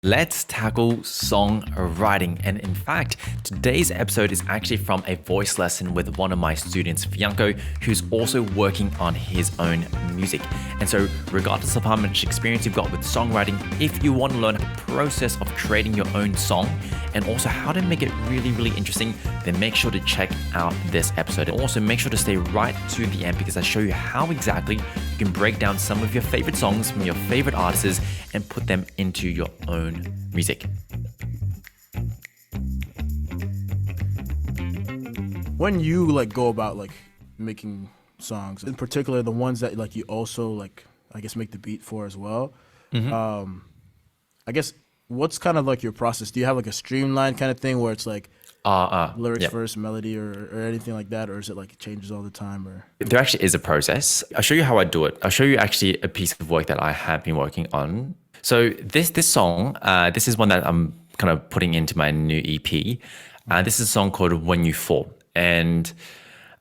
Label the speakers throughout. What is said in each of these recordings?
Speaker 1: Let's tackle songwriting. And in fact, today's episode is actually from a voice lesson with one of my students, Fianco, who's also working on his own music. And so, regardless of how much experience you've got with songwriting, if you want to learn the process of creating your own song and also how to make it really, really interesting, then make sure to check out this episode. And also make sure to stay right to the end because I show you how exactly you can break down some of your favorite songs from your favorite artists and put them into your own music.
Speaker 2: When you go about making songs, in particular the ones that you also I guess make the beat for as well, I guess what's kind of your process? Do you have a streamlined kind of thing where it's lyrics first, melody or anything like that, or is it it changes all the time? Or
Speaker 1: there actually is a process. I'll show you how I do it. I'll show you actually a piece of work that I have been working on. So this song, this is one that I'm kind of putting into my new EP. This is a song called When You Fall. And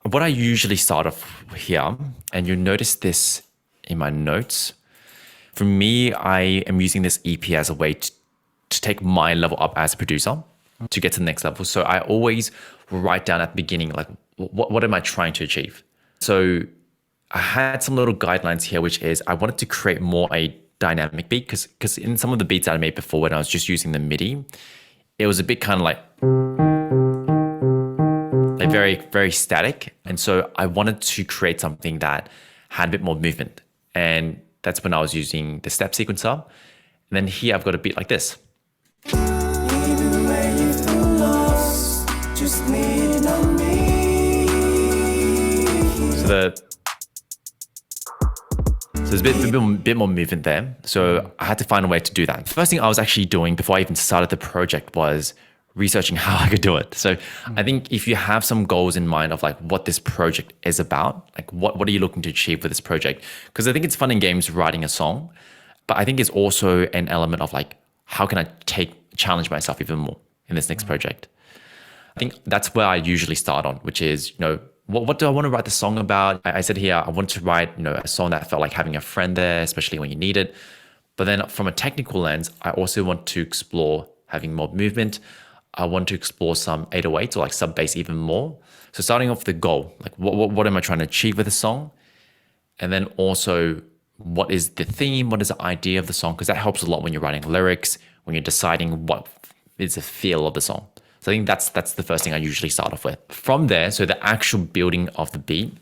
Speaker 1: what I usually start off here, and you'll notice this in my notes, for me, I am using this EP as a way to take my level up as a producer to get to the next level. So I always write down at the beginning, what am I trying to achieve? So I had some little guidelines here, which is I wanted to create more a dynamic beat because in some of the beats that I made before when I was just using the MIDI, it was a bit kind of like very, very static. And so I wanted to create something that had a bit more movement. And that's when I was using the step sequencer. And then here I've got a beat like this. So there's a bit more movement there. So I had to find a way to do that. The first thing I was actually doing before I even started the project was researching how I could do it. So I think if you have some goals in mind of what this project is about, what are you looking to achieve with this project? Because I think it's fun in games writing a song, but I think it's also an element of how can I challenge myself even more in this next project? I think that's where I usually start on, which is, what do I want to write the song about? I said here, I want to write, a song that felt like having a friend there, especially when you need it. But then from a technical lens, I also want to explore having more movement. I want to explore some 808s or sub bass even more. So starting off the goal, what am I trying to achieve with the song? And then also, what is the theme? What is the idea of the song? Because that helps a lot when you're writing lyrics, when you're deciding what is the feel of the song. So I think that's the first thing I usually start off with. From there, so the actual building of the beat,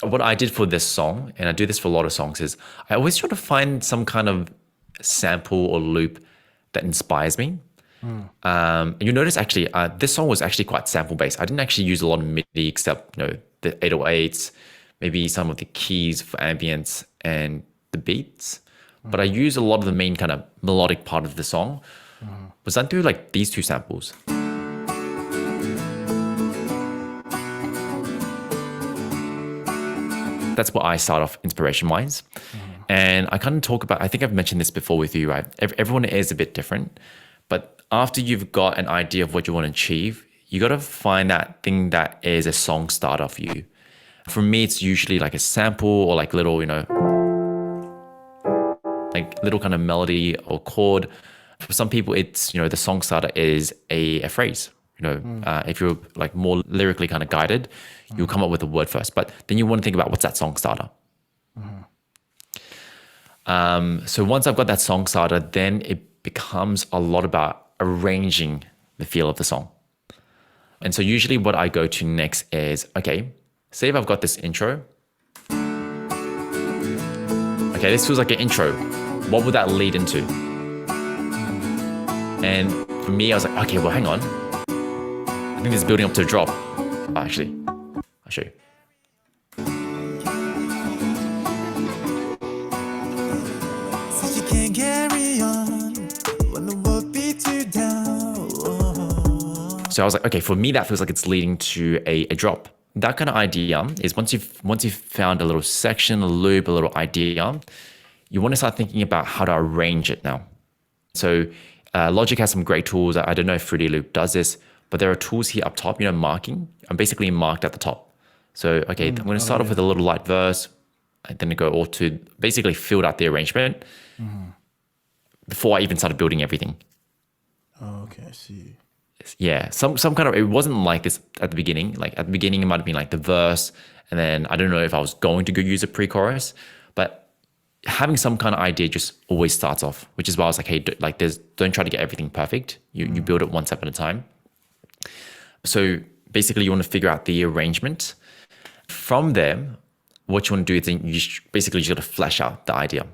Speaker 1: what I did for this song, and I do this for a lot of songs, is I always try to find some kind of sample or loop that inspires me. And you notice actually, this song was actually quite sample based. I didn't actually use a lot of MIDI except the 808s, maybe some of the keys for ambience and the beats. But I used a lot of the main kind of melodic part of the song. Was done through these two samples. That's what I start off inspiration-wise. And I kind of talk about, I think I've mentioned this before with you, right? Everyone is a bit different. But after you've got an idea of what you want to achieve, you got to find that thing that is a song starter for you. For me, it's usually a sample or little, little kind of melody or chord. For some people, it's, the song starter is a phrase. If you're more lyrically kind of guided, you'll come up with a word first, but then you want to think about what's that song starter. So once I've got that song starter, then it becomes a lot about arranging the feel of the song. And so usually what I go to next is, okay, say if I've got this intro. Okay, this feels like an intro. What would that lead into? And for me, I was like, okay, well, hang on. I think this is building up to a drop. Actually, I'll show you. So I was like, okay, for me, that feels like it's leading to a drop. That kind of idea is once you've found a little section, a loop, a little idea, you want to start thinking about how to arrange it now. So Logic has some great tools. I don't know if Fruity Loop does this, but there are tools here up top, marking. I'm basically marked at the top. So, okay, I'm going to start off with a little light verse, and then go all to basically filled out the arrangement. before I even started building everything.
Speaker 2: Oh, okay, I see.
Speaker 1: Yeah, some kind of, it wasn't like this at the beginning. Like at the beginning, it might have been like the verse, and then I don't know if I was going to go use a pre-chorus, but having some kind of idea just always starts off, which is why I was like, hey, don't try to get everything perfect. You build it one step at a time. So basically, you want to figure out the arrangement. From there, what you want to do is then basically you got to flesh out the idea.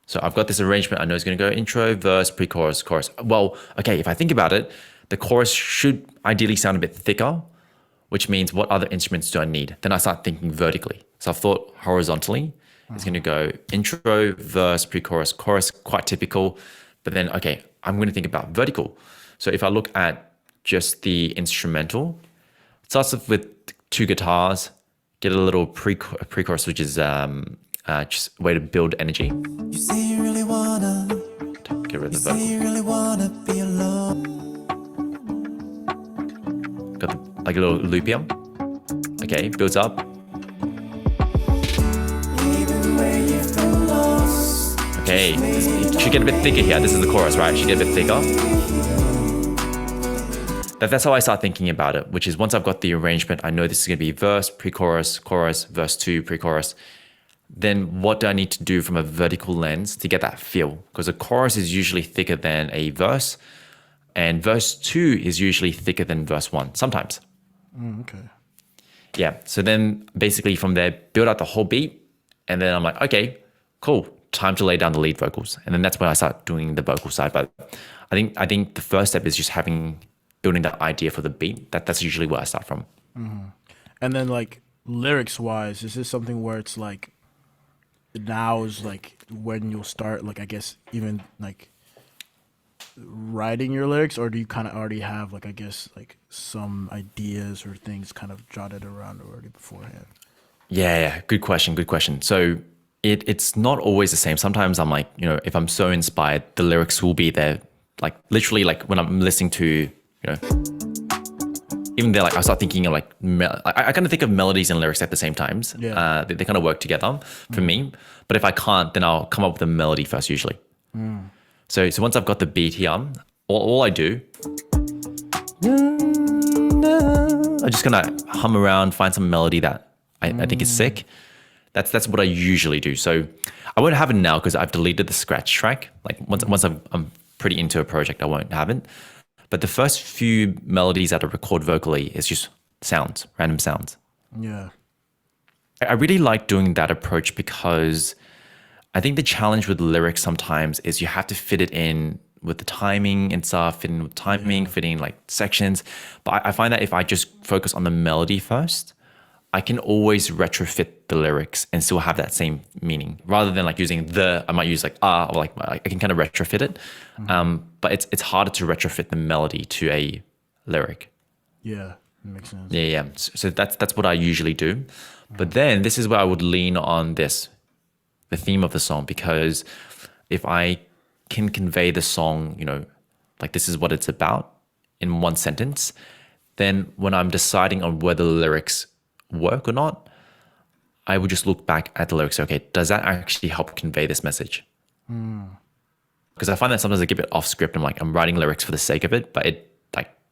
Speaker 1: So I've got this arrangement. I know it's going to go intro, verse, pre-chorus, chorus. Well, okay, if I think about it, the chorus should ideally sound a bit thicker, which means what other instruments do I need? Then I start thinking vertically. So I've thought horizontally. It's going to go intro, verse, pre-chorus, chorus, quite typical. But then, okay, I'm going to think about vertical. So if I look at just the instrumental, it starts off with 2 guitars, get a little pre-chorus, which is just a way to build energy.
Speaker 3: You say you really wanna,
Speaker 1: Get rid of the
Speaker 3: say
Speaker 1: vocal.
Speaker 3: you really wanna be alone.
Speaker 1: Got like a little loop here. Okay, builds up.
Speaker 3: Even when you feel lost,
Speaker 1: Okay, it should get a bit thicker here. This is the chorus, right? It should get a bit thicker. That's how I start thinking about it, which is once I've got the arrangement, I know this is going to be verse, pre-chorus, chorus, verse 2, pre-chorus. Then what do I need to do from a vertical lens to get that feel? Because a chorus is usually thicker than a verse, and verse 2 is usually thicker than verse 1, sometimes.
Speaker 2: Okay.
Speaker 1: Yeah, so then basically from there, build out the whole beat, and then I'm like, okay, cool, time to lay down the lead vocals. And then that's when I start doing the vocal side. But I think the first step is just building that idea for the beat. That's usually where I start from.
Speaker 2: And then like lyrics wise, is this something where it's like now is like when you'll start like I guess even like writing your lyrics, or do you kind of already have like I guess like some ideas or things kind of jotted around already beforehand?
Speaker 1: Yeah, good question. So it's not always the same. Sometimes I'm like, if I'm so inspired, the lyrics will be there. Like literally, like when I'm listening to, even there, like I start thinking of like, I kind of think of melodies and lyrics at the same times.
Speaker 2: Yeah.
Speaker 1: They kind of work together for me. But if I can't, then I'll come up with a melody first usually. So once I've got the beat here, all I do, I just gonna hum around, find some melody that I think is sick. That's what I usually do. So I won't have it now because I've deleted the scratch track. Like once I'm pretty into a project, I won't have it. But the first few melodies that I record vocally is just sounds, random sounds.
Speaker 2: Yeah.
Speaker 1: I really like doing that approach because I think the challenge with lyrics sometimes is you have to fit it in with the timing and stuff, fit in with timing, fit in like sections. But I find that if I just focus on the melody first, I can always retrofit the lyrics and still have that same meaning. Rather than like using I might use like or like I can kind of retrofit it. But it's harder to retrofit the melody to a lyric.
Speaker 2: Yeah, that makes sense.
Speaker 1: Yeah. So that's what I usually do. But then this is where I would lean on the theme of the song, because if I can convey the song, like this is what it's about in one sentence, then when I'm deciding on whether the lyrics work or not, I would just look back at the lyrics. Okay, does that actually help convey this message? Because I find that sometimes I get a bit off script. I'm writing lyrics for the sake of it, but it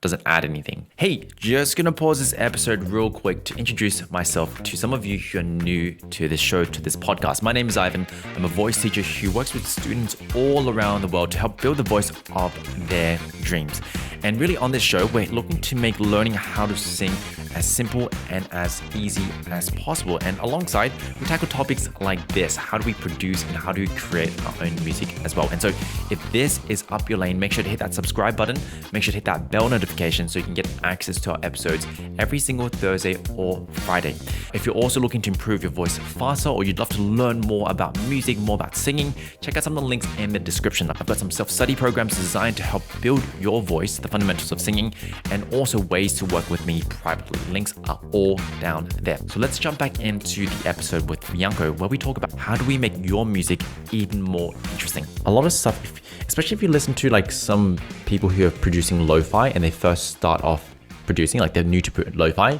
Speaker 1: doesn't add anything. Hey, just gonna pause this episode real quick to introduce myself to some of you who are new to this show, to this podcast. My name is Ivan. I'm a voice teacher who works with students all around the world to help build the voice of their dreams. And really on this show, we're looking to make learning how to sing as simple and as easy as possible. And alongside, we tackle topics like this. How do we produce and how do we create our own music as well? And so if this is up your lane, make sure to hit that subscribe button. Make sure to hit that bell notification so you can get access to our episodes every single Thursday or Friday. If you're also looking to improve your voice faster, or you'd love to learn more about music, more about singing, check out some of the links in the description. I've got some self-study programs designed to help build your voice, the fundamentals of singing, and also ways to work with me privately. Links are all down there. So let's jump back into the episode with Bianco, where we talk about how do we make your music even more interesting. A lot of stuff, especially if you listen to like some people who are producing lo-fi and they first start off producing, like they're new to lo-fi,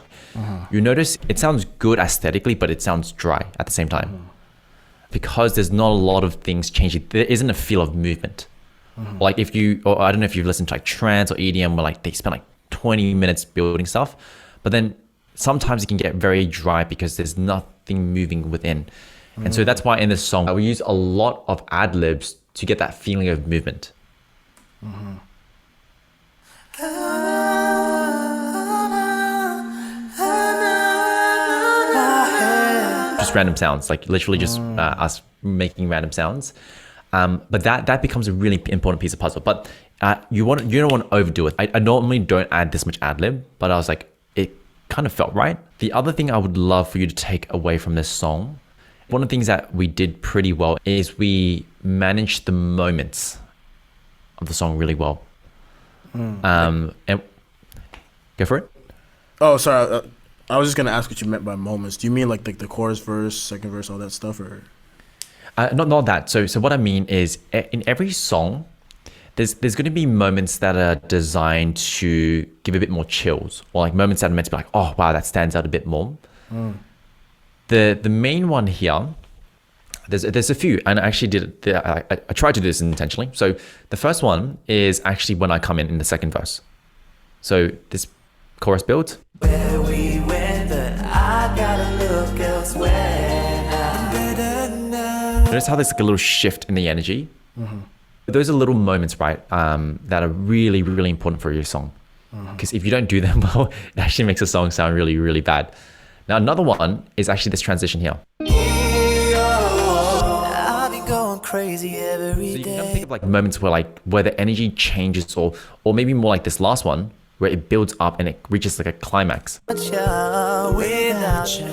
Speaker 1: you notice it sounds good aesthetically, but it sounds dry at the same time. because there's not a lot of things changing. There isn't a feel of movement. Like if you, or I don't know if you've listened to like trance or EDM where like they spend like 20 minutes building stuff, but then sometimes it can get very dry because there's nothing moving within. And so that's why in this song, we use a lot of ad libs to get that feeling of movement. Just random sounds, like literally just us making random sounds. But that becomes a really important piece of puzzle. But you don't want to overdo it. I normally don't add this much ad lib, but I was like, it kind of felt right. The other thing I would love for you to take away from this song, one of the things that we did pretty well is we managed the moments of the song really well. And go for it.
Speaker 2: Oh, sorry. I was just gonna ask what you meant by moments. Do you mean like the chorus, verse, second verse, all that stuff, or?
Speaker 1: Not that. So what I mean is in every song, there's going to be moments that are designed to give a bit more chills, or like moments that are meant to be like, oh wow, that stands out a bit more. The main one here, there's a few, and I actually I tried to do this intentionally. So the first one is actually when I come in the second verse. So this chorus build.
Speaker 3: Where we went, but I gotta look elsewhere now.
Speaker 1: Notice how there's like a little shift in the energy. Those are little moments, right, that are really, really important for your song. Because if you don't do them well, it actually makes a song sound really, really bad. Now, another one is actually this transition here.
Speaker 3: I've been going crazy every
Speaker 1: So you can
Speaker 3: day.
Speaker 1: think of like moments where the energy changes, or maybe more like this last one, where it builds up and it reaches like a climax.
Speaker 3: Without you, without you,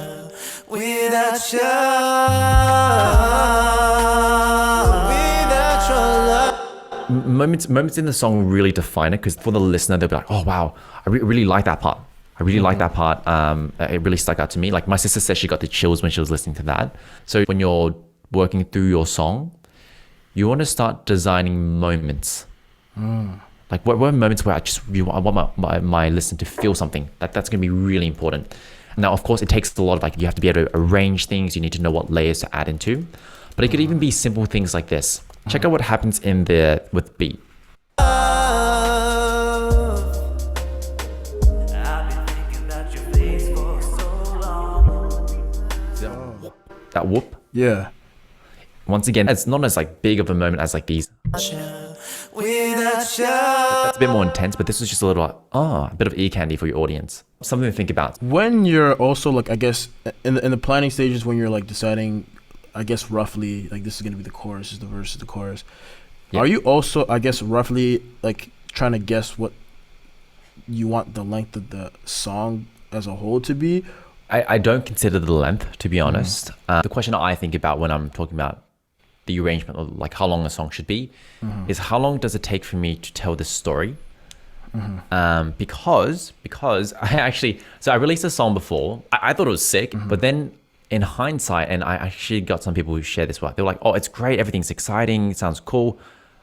Speaker 3: without your love.
Speaker 1: Moments in the song really define it, because for the listener, they'll be like, oh wow, I really like that part. I really like that part. It really stuck out to me. Like my sister said she got the chills when she was listening to that. So when you're working through your song, you want to start designing moments. Like what moments where I want my listener to feel something. That's going to be really important. Now, of course, it takes a lot of like, you have to be able to arrange things. You need to know what layers to add into. But it could even be simple things like this. Check out what happens in there with beat. That whoop.
Speaker 2: Yeah.
Speaker 1: Once again, it's not as like big of a moment as like these.
Speaker 3: Without you.
Speaker 1: That's a bit more intense, but this is just a little, a bit of ear candy for your audience. Something to think about.
Speaker 2: When you're also like, I guess in the planning stages, when you're like deciding, I guess roughly like this is gonna be the chorus, is the verse, is the chorus.
Speaker 1: Yeah.
Speaker 2: Are you also, I guess, roughly like trying to guess what you want the length of the song as a whole to be?
Speaker 1: I don't consider the length, to be honest. The question I think about when I'm talking about the arrangement, or like how long a song should be, is how long does it take for me to tell this story? Because I released a song before. I thought it was sick, but then in hindsight, and I actually got some people who share this work. They were like, "Oh, it's great. Everything's exciting. It sounds cool."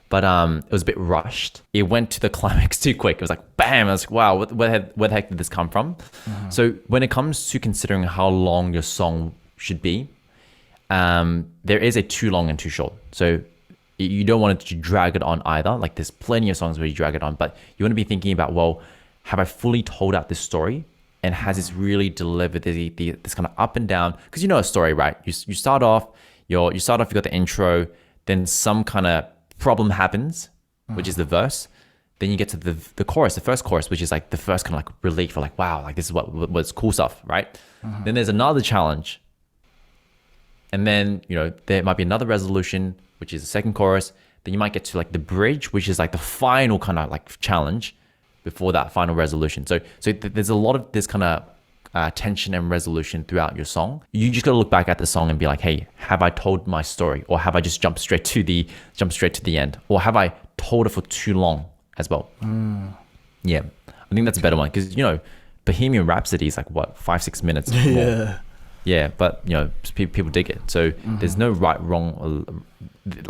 Speaker 1: But it was a bit rushed. It went to the climax too quick. It was like, bam. I was like, wow, where the heck did this come from? So when it comes to considering how long your song should be, there is a too long and too short. So you don't want it to drag it on either. Like there's plenty of songs where you drag it on, but you want to be thinking about, well, have I fully told out this story? And has this really delivered this kind of up and down? Because you know a story, right? You start off, you got the intro, then some kind of problem happens, which is the verse. Then you get to the chorus, the first chorus, which is like the first kind of like relief, or like, wow, like this is what's cool stuff, right? Then there's another challenge. And then, there might be another resolution, which is the second chorus. Then you might get to like the bridge, which is like the final kind of like challenge before that final resolution. So there's a lot of this kind of tension and resolution throughout your song. You just got to look back at the song and be like, hey, have I told my story? Or have I just jumped straight to the end? Or have I told it for too long as well? Yeah, I think that's a better one, because, Bohemian Rhapsody is like what, 5-6 minutes?
Speaker 2: Yeah.
Speaker 1: Yeah, but people dig it. So there's no right, wrong.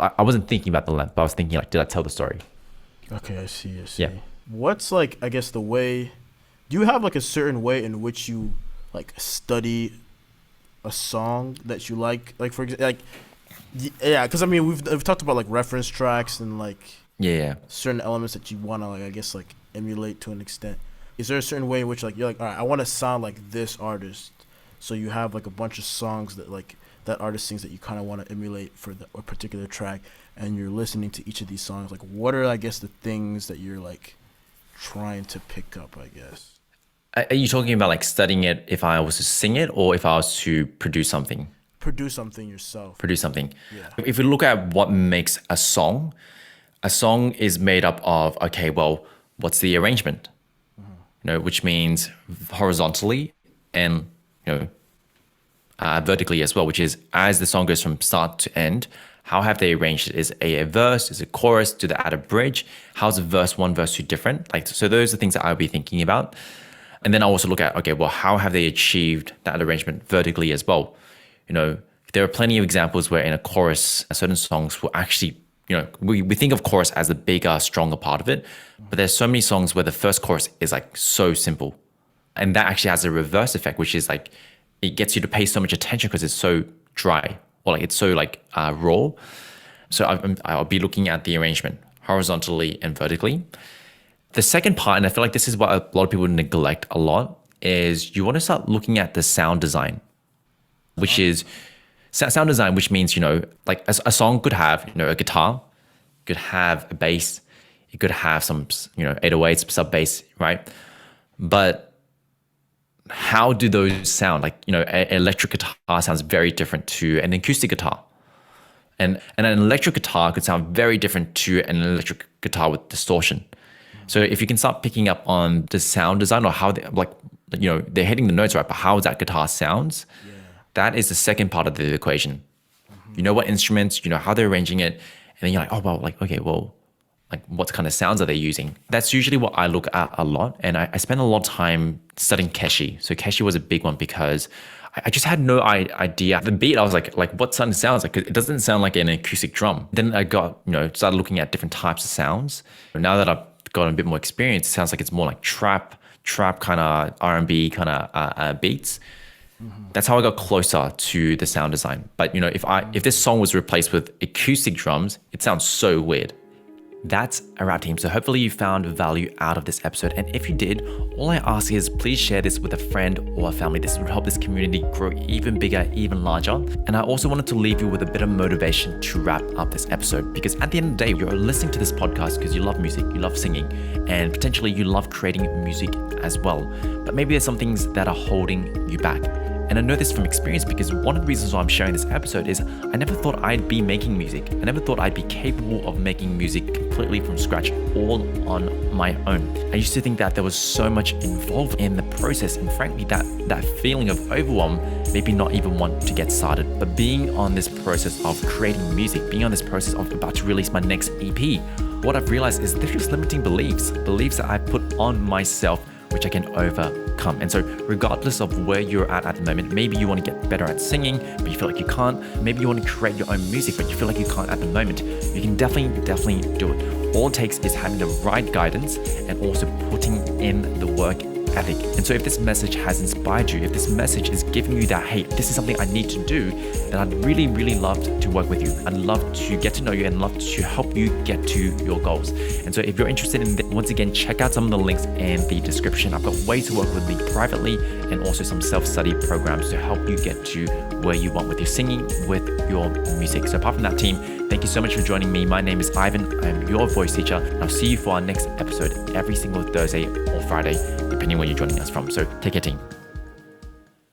Speaker 1: I wasn't thinking about the length, but I was thinking like, did I tell the story?
Speaker 2: Okay, I see.
Speaker 1: Yeah.
Speaker 2: What's like, I guess, the way? Do you have like a certain way in which you like study a song that you like? Like for example, like Yeah, because I mean we've talked about like reference tracks and like
Speaker 1: Yeah.
Speaker 2: certain elements that you want to like I guess like emulate to an extent. Is there a certain way in which like you're like, all right, I want to sound like this artist, so you have like a bunch of songs that like that artist sings that you kind of want to emulate for a particular track, and you're listening to each of these songs. Like, what are I guess the things that you're like trying to pick up? I guess.
Speaker 1: Are you talking about like studying it if I was to sing it or if I was to produce something?
Speaker 2: Produce something yourself.
Speaker 1: Produce something.
Speaker 2: Yeah.
Speaker 1: If we look at what makes a song is made up of, okay, well, what's the arrangement? You know, which means horizontally and, you know, vertically as well, which is as the song goes from start to end, how have they arranged it? Is it a verse? Is it chorus? Do they add a bridge? How's verse 1, verse 2 different? Like, so those are things that I'll be thinking about. And then I also look at, okay, well, how have they achieved that arrangement vertically as well? You know, there are plenty of examples where in a chorus, certain songs will actually, you know, we think of chorus as the bigger, stronger part of it, but there's so many songs where the first chorus is like so simple. And that actually has a reverse effect, which is like, it gets you to pay so much attention because it's so dry or like it's so like raw. So I'll be looking at the arrangement horizontally and vertically. The second part, and I feel like this is what a lot of people neglect a lot, is you want to start looking at the sound design, which is sound design, which means, you know, like a song could have, you know, a guitar, could have a bass, it could have some, you know, 808s, sub bass, right? But how do those sound? Like, you know, an electric guitar sounds very different to an acoustic guitar. And an electric guitar could sound very different to an electric guitar with distortion. So if you can start picking up on the sound design or how they, like, you know, they're hitting the notes right, but how that guitar sounds, that is the second part of the equation. You know what instruments, you know how they're arranging it, and then you're like, oh, well, like, okay, well, like what kind of sounds are they using? That's usually what I look at a lot. And I spend a lot of time studying Keshi. So Keshi was a big one because I just had no idea. The beat, I was like what sound sounds like? It doesn't sound like an acoustic drum. Then I got, you know, started looking at different types of sounds. Now that I've gotten a bit more experience, it sounds like it's more like trap kind of R&B kind of beats. That's how I got closer to the sound design. But you know, if this song was replaced with acoustic drums, it sounds so weird. That's a wrap, team. So hopefully you found value out of this episode. And if you did, all I ask is please share this with a friend or a family. This would help this community grow even bigger, even larger. And I also wanted to leave you with a bit of motivation to wrap up this episode, because at the end of the day, you're listening to this podcast because you love music, you love singing, and potentially you love creating music as well. But maybe there's some things that are holding you back. And I know this from experience because one of the reasons why I'm sharing this episode is I never thought I'd be making music. I never thought I'd be capable of making music completely from scratch, all on my own. I used to think that there was so much involved in the process, and frankly, that feeling of overwhelm made me not even want to get started. But being on this process of creating music, being on this process of about to release my next EP, what I've realized is there's just limiting beliefs that I put on myself, which I can overcome. And so regardless of where you're at the moment, maybe you want to get better at singing, but you feel like you can't. Maybe you want to create your own music, but you feel like you can't at the moment. You can definitely do it. All it takes is having the right guidance and also putting in the work ethic. And so if this message has inspired you, if this message is giving you that, hey, this is something I need to do, then I'd really love to work with you. I'd love to get to know you and love to help you get to your goals. And so if you're interested in this, once again, check out some of the links in the description. I've got ways to work with me privately and also some self-study programs to help you get to where you want with your singing, with your music. So apart from that, team, thank you so much for joining me. My name is Ivan. I'm your voice teacher, and I'll see you for our next episode every single Thursday or Friday, depending on where you're joining us from. So take care, team.